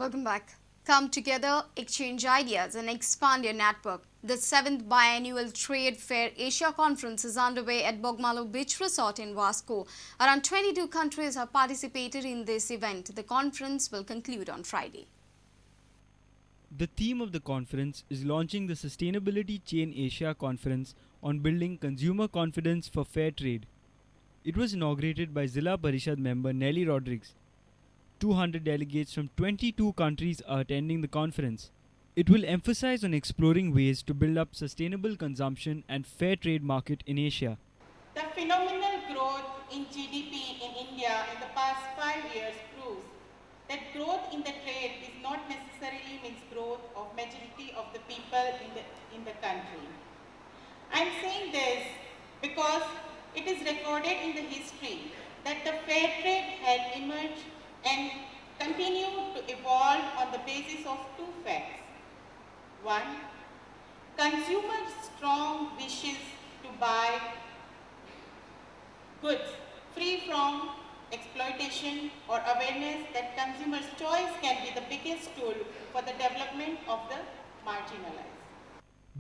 Welcome back. Come together, exchange ideas and expand your network. The 7th Biannual Trade Fair Asia Conference is underway at Bogmalo Beach Resort in Vasco. Around 22 countries have participated in this event. The conference will conclude on Friday. The theme of the conference is launching the Sustainability Chain Asia Conference on building consumer confidence for fair trade. It was inaugurated by Zilla Parishad member Nelly Rodriguez. 200 delegates from 22 countries are attending the conference. It will emphasize on exploring ways to build up sustainable consumption and fair trade market in Asia. The phenomenal growth in GDP in India in the past 5 years proves that growth in the trade is not necessarily means growth of majority of the people in the country. I am saying this because it is recorded in the history that the fair trade had emerged and continued to evolve on the basis of two facts. One, consumers' strong wishes to buy goods free from exploitation or awareness that consumers' choice can be the biggest tool for the development of the marginalized.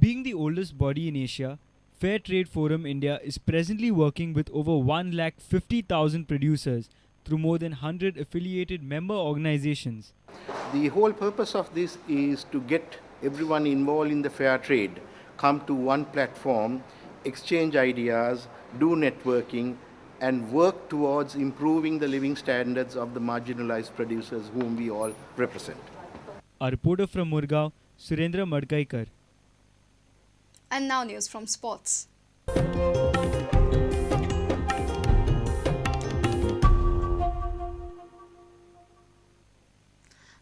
Being the oldest body in Asia, Fair Trade Forum India is presently working with over 150,000 producers through more than 100 affiliated member organizations. The whole purpose of this is to get everyone involved in the fair trade, come to one platform, exchange ideas, do networking, and work towards improving the living standards of the marginalized producers whom we all represent. Our reporter from Murgaon, Surendra Madkaikar. And now news from sports.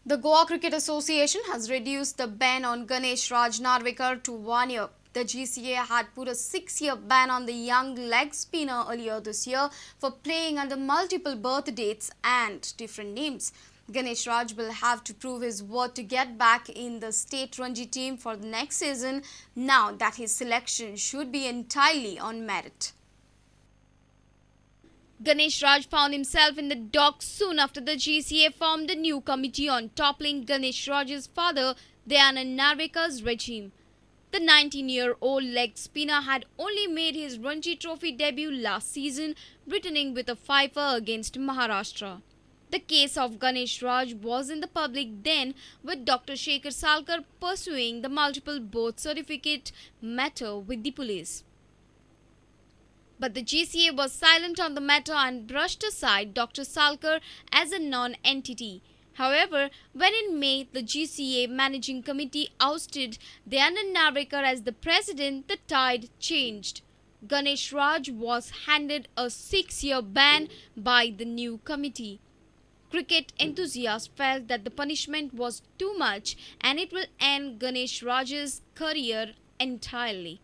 The Goa Cricket Association has reduced the ban on Ganeshraj Narvekar to 1 year. The GCA had put a 6-year ban on the young leg spinner earlier this year for playing under multiple birth dates and different names. Ganeshraj will have to prove his worth to get back in the state Ranji team for the next season, now that his selection should be entirely on merit. Ganeshraj found himself in the dock soon after the GCA formed a new committee on toppling Ganeshraj's father, Dayanand Narvekar's regime. The 19-year-old leg spinner had only made his Ranji Trophy debut last season, returning with a fifer against Maharashtra. The case of Ganeshraj was in the public then, with Dr. Shekhar Salkar pursuing the multiple birth certificate matter with the police. But the GCA was silent on the matter and brushed aside Dr. Salkar as a non-entity. However, when in May the GCA Managing Committee ousted Dayanand Narvekar as the president, the tide changed. Ganeshraj was handed a 6-year ban by the new committee. Cricket enthusiasts felt that the punishment was too much and it will end Ganeshraj's career entirely.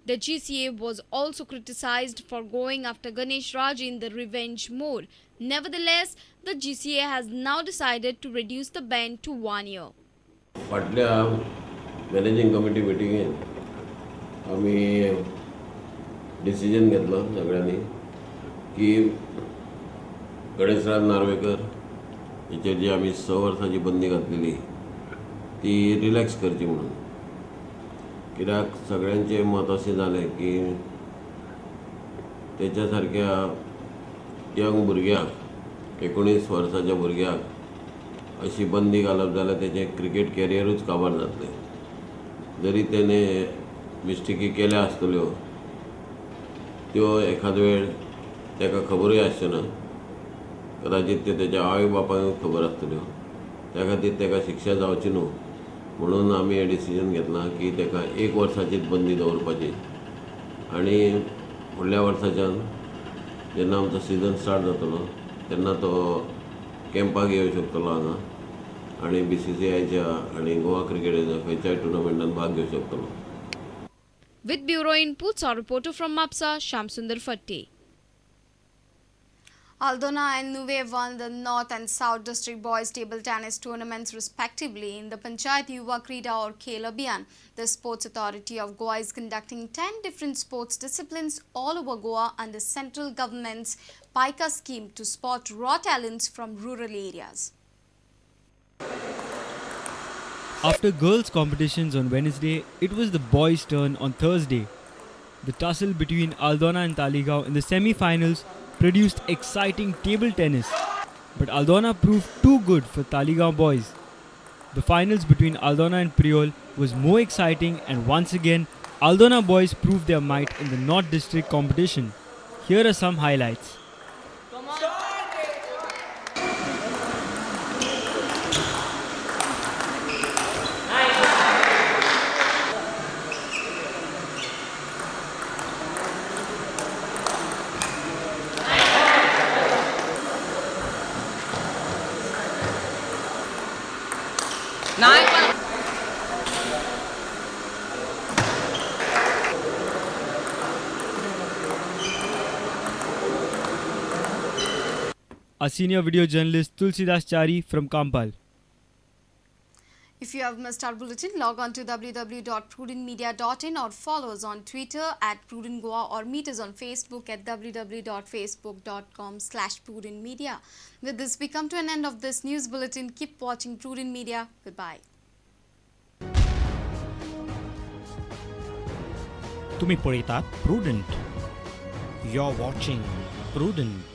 The GCA was also criticized for going after Ganeshraj in the revenge mode. Nevertheless, the GCA has now decided to reduce the ban to 1 year. फाटल्या managing committee मिटिंगेन आमी decision घेतलो सगळ्यांनी की गणेशराज नार्वेकर हेचेर जी आमी 6 वर्सांची बंदी घातलेली ती रिलॅक्स करची म्हणून. कित्याक सगळ्यांचें मत अशें जालें की तेच्या सारक्या यंग भुरग्याक 19 वर्साच्या भुरग्याक अशी बंदी घालप जाल्यार तेचें क्रिकेट कॅरियरूच काबार जातलें. जरी तेणें मिस्टेकी केल्या आसतल्यो त्यो एखाद वेळ तेका खबरूय आसचेना, कदाचित ते तेच्या आवय बापायक खबर आसतल्यो, त्या खातीर तेका शिक्षा जावची न्हू म्हणून आमी हे डिसिजन घेतलां की तेका 1 वर्साचीच बंदी दवरपाची आनी फुडल्या वर्साच्यान जेन्ना आमचो सिजन स्टार्ट जातलो तेन्ना तो कॅम्पाक येवं शकतलो हांगा आनी BCCIच्या आनी गोवा क्रिकेटाच्या खंयच्याय टुर्नामेंटान भाग घेवं शकतलो. With bureau inputs, our reporter from Mapsa, Shamsundar Fatte. Aldona and Nuve won the North and South District Boys Table Tennis tournaments respectively in the Panchayat Yuva Krida or Khel Abhiyan. The Sports Authority of Goa is conducting 10 different sports disciplines all over Goa under central government's PICA scheme to spot raw talents from rural areas. After girls' competitions on Wednesday, it was the boys' turn on Thursday. The tussle between Aldona and Talegaon in the semi-finals produced exciting table tennis, but Aldona proved too good for Talegaon boys. The finals between Aldona and Priol was more exciting, and once again, Aldona boys proved their might in the North District competition. Here are some highlights. Our senior video journalist Tulsidas Chari from Kampal. If you have missed our bulletin, log on to www.prudentmedia.in or follow us on Twitter at Prudent Goa or meet us on Facebook at www.facebook.com/prudentmedia. With this, we come to an end of this news bulletin. Keep watching Prudent Media. Goodbye. तुम्ही पळयतात Prudent. You're watching Prudent.